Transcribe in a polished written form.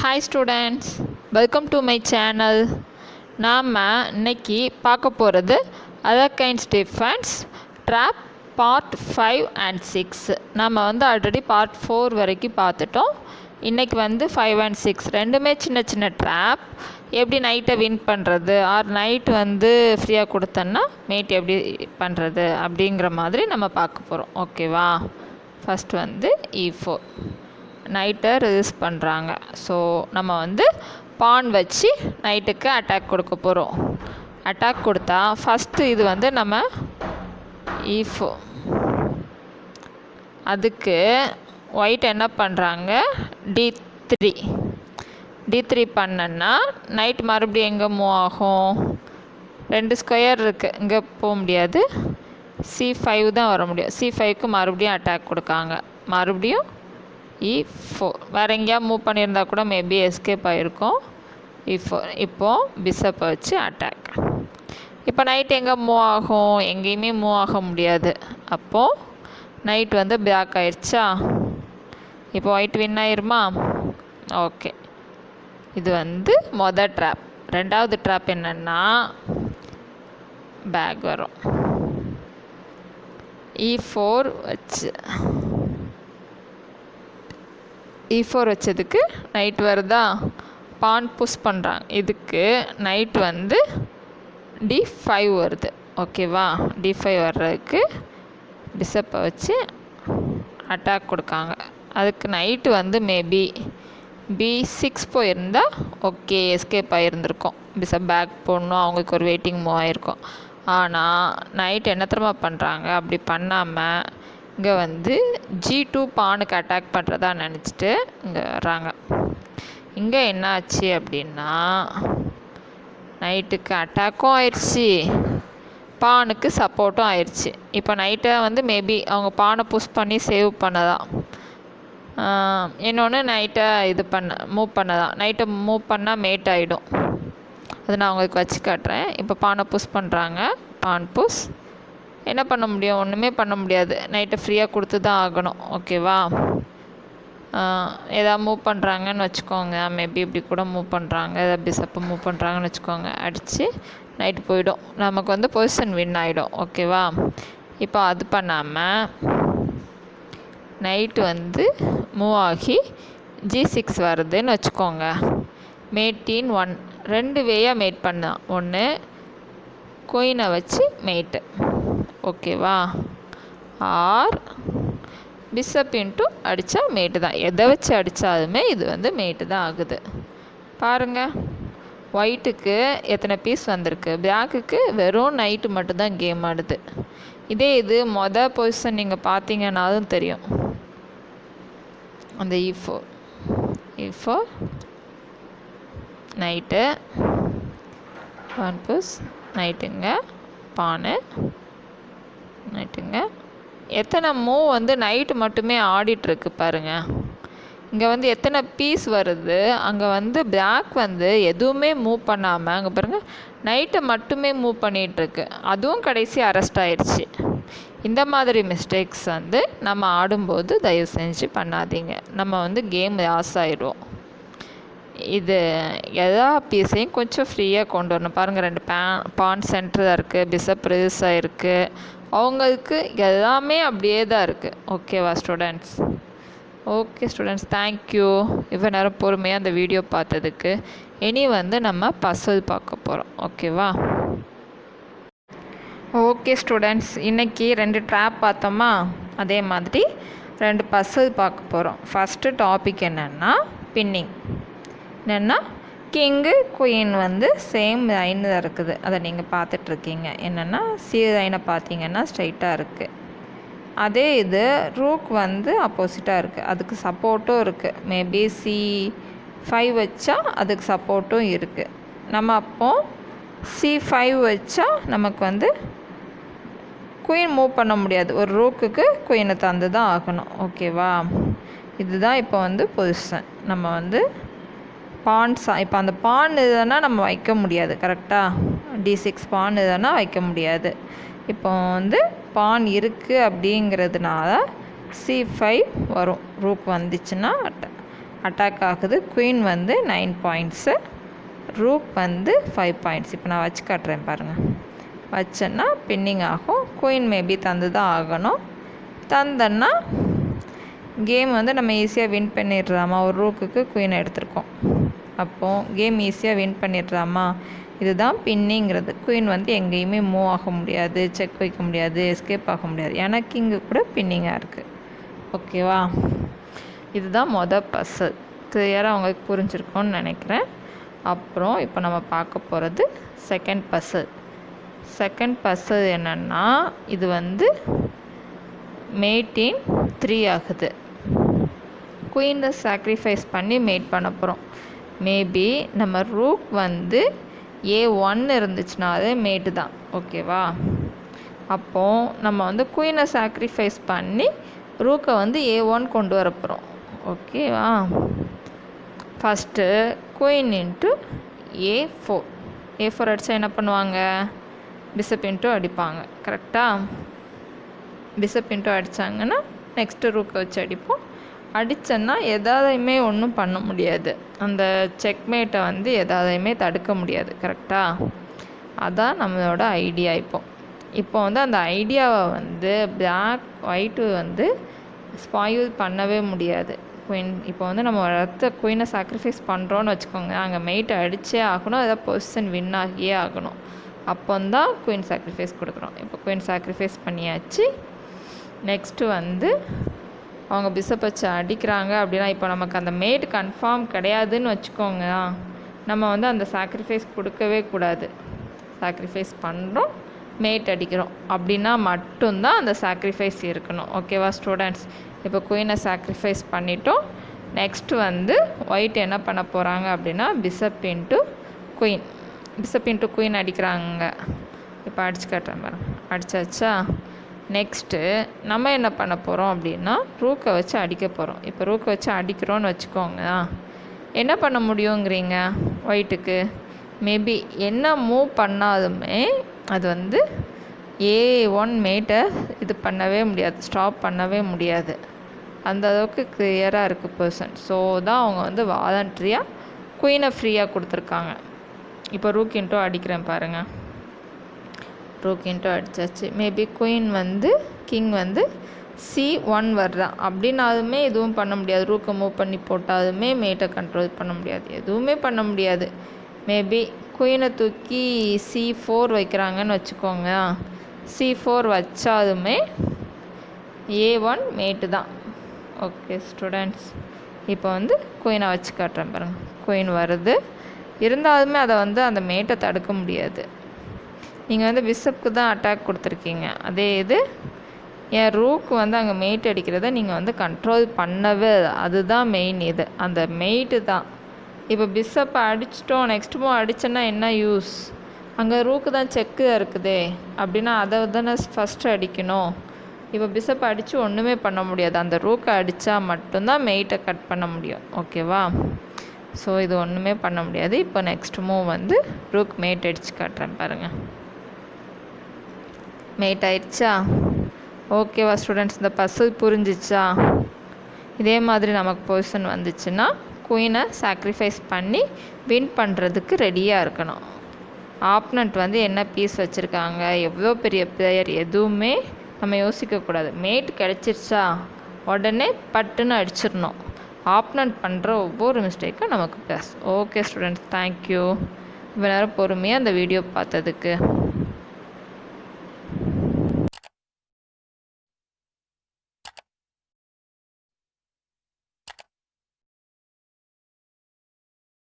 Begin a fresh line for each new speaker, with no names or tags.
Hi students, welcome to my channel. நாம் இன்னைக்கு பார்க்க போகிறது அலக்கைன்ஸ் டிஃபென்ஸ் ட்ராப் பார்ட் 5 and 6. நம்ம ஆல்ரெடி பார்ட் 4 வரைக்கும் பார்த்துட்டோம். இன்றைக்கி 5 and 6 ரெண்டுமே சின்ன சின்ன ட்ராப். எப்படி நைட்டை வின் பண்ணுறது ஆர் நைட் ஃப்ரீயாக கொடுத்தோன்னா மேட் எப்படி பண்ணுறது அப்படிங்கிற மாதிரி நம்ம பார்க்க போகிறோம். ஓகேவா? ஃபஸ்ட் E4 நைட்டை ரிலீஸ் பண்ணுறாங்க. ஸோ நம்ம பான் வச்சு நைட்டுக்கு அட்டாக் கொடுக்க போகிறோம். அட்டாக் கொடுத்தா ஃபஸ்ட்டு இது நம்ம E4. அதுக்கு ஒயிட் என்ன பண்ணுறாங்க, D3 பண்ணன்னா நைட் மறுபடியும் எங்கே மூவ் ஆகும்? 2 ஸ்கொயர் இருக்குது, இங்கே போக முடியாது. C5 தான் வர முடியும். C5க்கு மறுபடியும் அட்டாக் கொடுக்காங்க. மறுபடியும் E4 வேறு எங்கேயா மூவ் பண்ணியிருந்தா கூட மேபி எஸ்கேப் ஆகிருக்கும். E4 இப்போது பிஷப்பை வச்சு அட்டாக். இப்போ நைட் எங்கே மூவ் ஆகும்? எங்கேயுமே மூவ் ஆக முடியாது. அப்போது நைட் பேக் ஆயிடுச்சா? இப்போ ஒயிட் வின் ஆயிருமா? ஓகே, இது மொதல் ட்ராப். ரெண்டாவது ட்ராப் என்னென்னா பேக் வரும். E4 வச்சதுக்கு நைட் வருதா? பான் புஷ் பண்ணுறாங்க. இதுக்கு நைட் D5 வருது. ஓகேவா? D5 வர்றதுக்கு பிஷப்பை வச்சு அட்டாக் கொடுக்காங்க. அதுக்கு நைட்டு மேபி B6 போயிருந்தால் ஓகே, எஸ்கேப் ஆகிருந்திருக்கும். பிஷப் பேக் போடணும், அவங்களுக்கு ஒரு வெயிட்டிங் மூவ் ஆகிருக்கும். ஆனால் நைட் என்ன தெரியுமா பண்ணுறாங்க? அப்படி பண்ணாமல் இங்கே G2 பானுக்கு அட்டாக் பண்ணுறதா நினச்சிட்டு இங்கே வர்றாங்க. இங்கே என்ன ஆச்சு அப்படின்னா நைட்டுக்கு அட்டாக்கும் ஆயிடுச்சு, பானுக்கு சப்போர்ட்டும் ஆயிடுச்சு. இப்போ நைட்டை மேபி அவங்க பானை புஷ் பண்ணி சேவ் பண்ணதான். இன்னொன்று நைட்டை மூவ் பண்ணதான். நைட்டை மூவ் பண்ணால் மேட் ஆகிடும். அது நான் உங்களுக்கு வச்சு காட்டுறேன். இப்போ பானை புஷ் பண்ணுறாங்க. பான் புஷ் என்ன பண்ண முடியும்? ஒன்றுமே பண்ண முடியாது. நைட்டை ஃப்ரீயாக கொடுத்து தான் ஆகணும். ஓகேவா? எதாவது மூவ் பண்ணுறாங்கன்னு வச்சுக்கோங்க, மேபி இப்படி கூட மூவ் பண்ணுறாங்க, எதாவது பிஷப்பை மூவ் பண்ணுறாங்கன்னு வச்சுக்கோங்க, அடித்து நைட்டு போயிடும். நமக்கு பொசிஷன் வின் ஆகிடும். ஓகேவா? இப்போ அது பண்ணாமல் நைட்டு மூவ் ஆகி G6 வருதுன்னு வச்சுக்கோங்க. மேட்டின் 1 2 வேயாக மேட் பண்ணான். ஒன்று குயினை வச்சு மேட்டு. ஓகேவா? ஆர் பிஷப் இன்ட்டு அடித்தா மேட்டு தான். எதை வச்சு அடித்தாலுமே இது மேட்டு தான் ஆகுது. பாருங்கள், ஒயிட்டுக்கு எத்தனை பீஸ் வந்திருக்கு, பிளாக்குக்கு வெறும் நைட்டு மட்டும்தான் கேம் ஆடுது. இதே இது மொதல் பொசிஷன் நீங்கள் பார்த்தீங்கன்னாலும் தெரியும். அந்த E4 நைட்டு பான் புஷ், நைட்டுங்க பானு, நைட்டுங்க எத்தனை மூவ் நைட்டு மட்டுமே ஆடிட்டுருக்கு பாருங்கள். இங்கே எத்தனை பீஸ் வருது. அங்கே பிளாக் எதுவுமே மூவ் பண்ணாமல் அங்கே பாருங்கள் நைட்டை மட்டுமே மூவ் பண்ணிகிட்ருக்கு. அதுவும் கடைசி அரெஸ்ட் ஆயிடுச்சு. இந்த மாதிரி மிஸ்டேக்ஸ் நம்ம ஆடும்போது தயவு செஞ்சு பண்ணாதீங்க. நம்ம கேம் லாஸ் ஆயிடுவோம். இது எல்லா பீஸையும் கொஞ்சம் ஃப்ரீயாக கொண்டு வரணும். பாருங்கள், 2 பான் சென்டராக இருக்குது, பிஷப் ரிலீஸ் ஆகிருக்கு. அவங்களுக்கு எல்லாமே அப்படியே தான் இருக்குது. ஓகேவா ஸ்டூடெண்ட்ஸ்? ஓகே ஸ்டூடெண்ட்ஸ், தேங்க்யூ இவ்வளோ நேரம் பொறுமையாக அந்த வீடியோ பார்த்ததுக்கு. இனி நம்ம பசில் பார்க்க போகிறோம். ஓகேவா? ஓகே ஸ்டூடெண்ட்ஸ், இன்றைக்கி 2 ட்ராப் பார்த்தோமா, அதே மாதிரி 2 பசில் பார்க்க போகிறோம். ஃபஸ்ட்டு டாபிக் என்னென்னா பின்னிங். என்னென்னா கிங்கு குயின் சேம் லைனில் இருக்குது. அதை நீங்கள் பார்த்துட்ருக்கீங்க. என்னென்னா சி லைனை பார்த்தீங்கன்னா ஸ்ட்ரைட்டாக இருக்குது. அதே இது ரூக் அப்போசிட்டாக இருக்குது. அதுக்கு சப்போர்ட்டும் இருக்குது. மேபி C5 வச்சா அதுக்கு சப்போர்ட்டும் இருக்குது. நம்ம அப்போது C5 வச்சா நமக்கு குயின் மூவ் பண்ண முடியாது. ஒரு ரூக்குக்கு குயினை தந்து தான் ஆகணும். ஓகேவா? இதுதான் இப்போ பொசிஷன். நம்ம பான்ஸா இப்போ அந்த பான் இதுனா நம்ம வைக்க முடியாது. கரெக்டாக? D6 பான் இதுனா வைக்க முடியாது. இப்போ பான் இருக்குது அப்படிங்கிறதுனால C5 வரும். ரூக் வந்துச்சுன்னா அட்டாக் ஆகுது. குயின் வந்து 9 பாயிண்ட்ஸு, ரூக் வந்து 5 பாயிண்ட்ஸ். இப்போ நான் வச்சு காட்டுறேன் பாருங்கள். வச்சேன்னா பின்னிங் ஆகும். குயின் மேபி தந்து தான் ஆகணும். தந்தன்னா கேம் வந்து நம்ம ஈஸியாக வின் பண்ணிடுறாமா. ஒரு ரூக்குக்கு குயின் எடுத்திருக்கோம். அப்போது கேம் ஈஸியாக வின் பண்ணிடுறாமா. இதுதான் பின்னிங்கிறது. குயின் வந்து எங்கேயுமே மூவ் ஆக முடியாது, செக் வைக்க முடியாது, எஸ்கேப் ஆக முடியாது. ஏன்னா கிங்கு கூட பின்னிங்காக இருக்குது. ஓகேவா? இதுதான் பஸ்ஸு. கிளியராக அவங்களுக்கு புரிஞ்சிருக்கோன்னு நினைக்கிறேன். அப்புறம் இப்போ நம்ம பார்க்க போகிறது செகண்ட் பஸ்ஸு என்னென்னா, இது வந்து மேட்டின் 3 ஆகுது. குயினை சாக்ரிஃபைஸ் பண்ணி மேட் பண்ண போகிறோம். மேபி நம்ம ரூக் வந்து A1 இருந்துச்சுன்னா அது மேட்டு தான். ஓகேவா? அப்போது நம்ம வந்து குயினை சாக்ரிஃபைஸ் பண்ணி ரூக்கை வந்து A1 கொண்டு வர போகிறோம். ஓகேவா? ஃபஸ்ட்டு குயின் இன்ட்டு A4 அடித்தா என்ன பண்ணுவாங்க? பிஷப் இன்ட்டு அடிப்பாங்க. கரெக்டாக? பிஷப் இன்ட்டு அடித்தாங்கன்னா நெக்ஸ்ட்டு ரூக்கை வச்சு அடிப்போம். அடித்தோன்னா எதாதையுமே ஒன்றும் பண்ண முடியாது. அந்த செக்மேட்டை வந்து எதாதையுமே தடுக்க முடியாது. கரெக்டாக? அதான் நம்மளோட ஐடியா. இப்போ வந்து அந்த ஐடியாவை வந்து ஒயிட்டு வந்து ஸ்பாயில் பண்ணவே முடியாது. குயின் இப்போ வந்து நம்ம அடுத்த குயினை சாக்ரிஃபைஸ் பண்ணுறோன்னு வச்சுக்கோங்க. அங்கே மெயிட்டை அடித்தே ஆகணும், ஏதாவது பொசிஷன் வின் ஆகியே ஆகணும். அப்போ தான் குயின் சாக்ரிஃபைஸ் கொடுக்குறோம். இப்போ குயின் சாக்ரிஃபைஸ் பண்ணியாச்சு. நெக்ஸ்ட்டு வந்து அவங்க பிஷப் வச்சு அடிக்கிறாங்க அப்படின்னா, இப்போ நமக்கு அந்த மேட் கன்ஃபார்ம் கிடையாதுன்னு வச்சுக்கோங்க. நம்ம வந்து அந்த சாக்ரிஃபைஸ் கொடுக்கவே கூடாது. சாக்ரிஃபைஸ் பண்ணுறோம், மேட் அடிக்கிறோம் அப்படின்னா மட்டும்தான் அந்த சாக்ரிஃபைஸ் இருக்கணும். ஓகேவா ஸ்டூடெண்ட்ஸ்? இப்போ குயினை சாக்ரிஃபைஸ் பண்ணிட்டோம். நெக்ஸ்ட்டு வந்து ஒயிட் என்ன பண்ண போகிறாங்க அப்படின்னா, பிஷப் இன்ட்டு குயின் அடிக்கிறாங்க. இப்போ அடிச்சு காட்டுறேன் பாருங்க. அடிச்சாச்சா? நெக்ஸ்ட்டு நம்ம என்ன பண்ண போகிறோம் அப்படின்னா, ரூக்கை வச்சு அடிக்க போகிறோம். இப்போ ரூக்கை வச்சு அடிக்கிறோன்னு வச்சுக்கோங்க. என்ன பண்ண முடியுங்கிறீங்க ஒயிட்டுக்கு? மேபி என்ன மூவ் பண்ணாலுமே அது வந்து A1 மேட்டை இது பண்ணவே முடியாது, ஸ்டாப் பண்ணவே முடியாது. அந்த அளவுக்கு கிளியராக இருக்குது பர்சன். ஸோ தான் அவங்க வந்து வாலண்ட்ரியாக குயினை ஃப்ரீயாக கொடுத்துருக்காங்க. இப்போ ரூக் இன்ட்டு அடிக்கிறேன் பாருங்கள். ரூக் இன்ட்டு அடித்தாச்சு. மேபி குயின் வந்து கிங் வந்து C1 வர்றான் அப்படின்னாலுமே எதுவும் பண்ண முடியாது. ரூக்கை மூவ் பண்ணி போட்டாலுமே மேட்டை கண்ட்ரோல் பண்ண முடியாது, எதுவுமே பண்ண முடியாது. மேபி குயினை தூக்கி C4 வைக்கிறாங்கன்னு வச்சுக்கோங்க. C4 வச்சாலுமே A1 மேட்டு தான். ஓகே ஸ்டூடெண்ட்ஸ், இப்போ வந்து குயினை வச்சு காட்டுறேன் பாருங்கள். குயின் வருது, இருந்தாலுமே அதை வந்து அந்த மேட்டை தடுக்க முடியாது. நீங்கள் வந்து பிஷப்புக்கு தான் அட்டாக் கொடுத்துருக்கீங்க. அதே இது என் ரூக்கு வந்து அங்கே மெயிட் அடிக்கிறத நீங்கள் வந்து கண்ட்ரோல் பண்ணவே, அதுதான் மெயின். இது அந்த மெயிட்டு தான். இப்போ பிஷப்பை அடிச்சிட்டோம், நெக்ஸ்ட் மூவ் அடித்தோன்னா என்ன யூஸ்? அங்கே ரூக்கு தான் செக்கு இருக்குதே அப்படின்னா அதை தானே ஃபஸ்ட்டு அடிக்கணும். இப்போ பிஷப்பை அடித்து ஒன்றுமே பண்ண முடியாது. அந்த ரூக்கை அடித்தா மட்டும்தான் மெயிட்டை கட் பண்ண முடியும். ஓகேவா? ஸோ இது ஒன்றுமே பண்ண முடியாது. இப்போ நெக்ஸ்ட் மூவ் வந்து ரூக் மேட் அடித்து காட்டுறேன் பாருங்கள். மேட் ஆயிடுச்சா? ஓகேவா ஸ்டூடெண்ட்ஸ்? இந்த பசில் புரிஞ்சிச்சா? இதே மாதிரி நமக்கு பொசிஷன் வந்துச்சுன்னா குயினை சாக்ரிஃபைஸ் பண்ணி வின் பண்ணுறதுக்கு ரெடியாக இருக்கணும். ஆப்னண்ட் வந்து என்ன பீஸ் வச்சுருக்காங்க, எவ்வளோ பெரிய பிளேயர், எதுவுமே நம்ம யோசிக்கக்கூடாது. மேட் கிடச்சிருச்சா உடனே பட்டுன்னு அடிச்சிடணும். ஆப்னண்ட் பண்ணுற ஒவ்வொரு மிஸ்டேக்கும் நமக்கு ப்ளஸ். Okay students, thank you. இவ்வளோ நேரம் பொறுமையாக அந்த வீடியோ பார்த்ததுக்கு.